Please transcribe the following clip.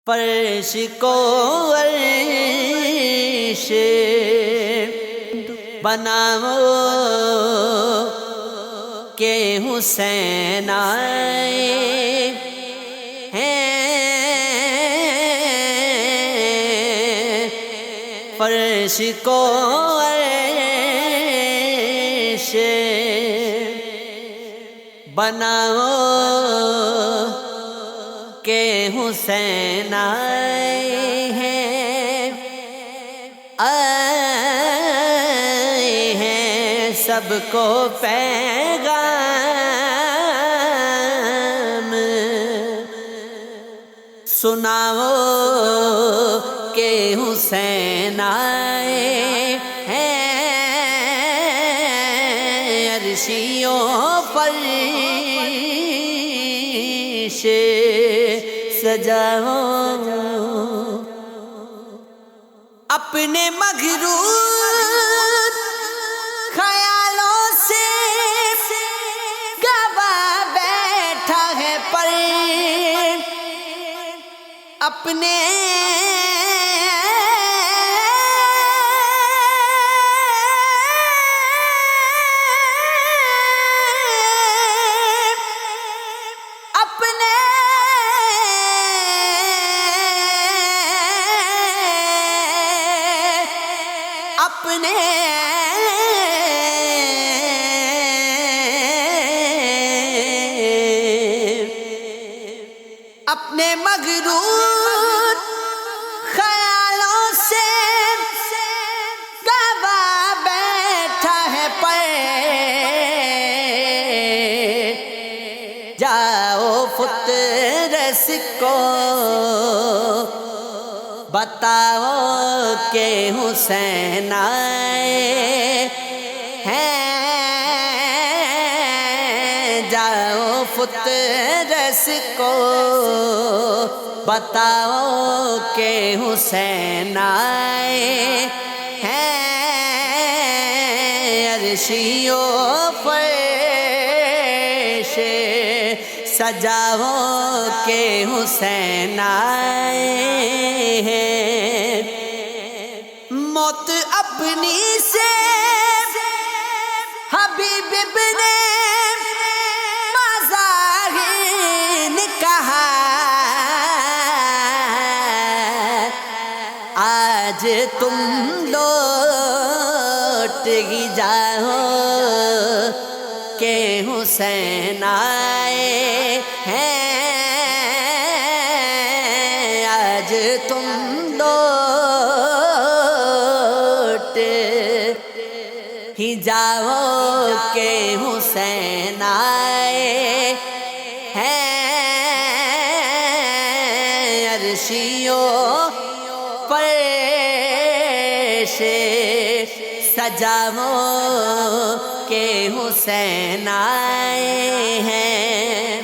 فرش کو عرش بناؤ کہ حسین آئے ہیں، فرش کو عرش بناؤ کہ حسین آئے ہیں سب کو پیغام سناؤ کہ حسین آئے ہیں، عرشیوں فرش سجاؤ اپنے مغرور خیالوں سے گوا بیٹھا ہے پر اپنے اپنے مغرور خیالوں سے گوا بیٹھا ہے پر جاؤ فطرس کو بتاؤ کہ حسین آئے ہیں، جاؤ فطرس کو بتاؤ کہ حسین آئے ہیں، عرشیوں فرش سجاؤ کہ حسین آئے ہیں، موت اپنی سے حبیب ابن مظاہر نے کہا آج تم لوٹ ہی جاؤ کہ حسین آئے ہیں، آج تم لوٹ ہی جاؤ کہ حسین آئے ہیں، عرشیوں فرش سجاؤ کہ حسین آئے ہیں۔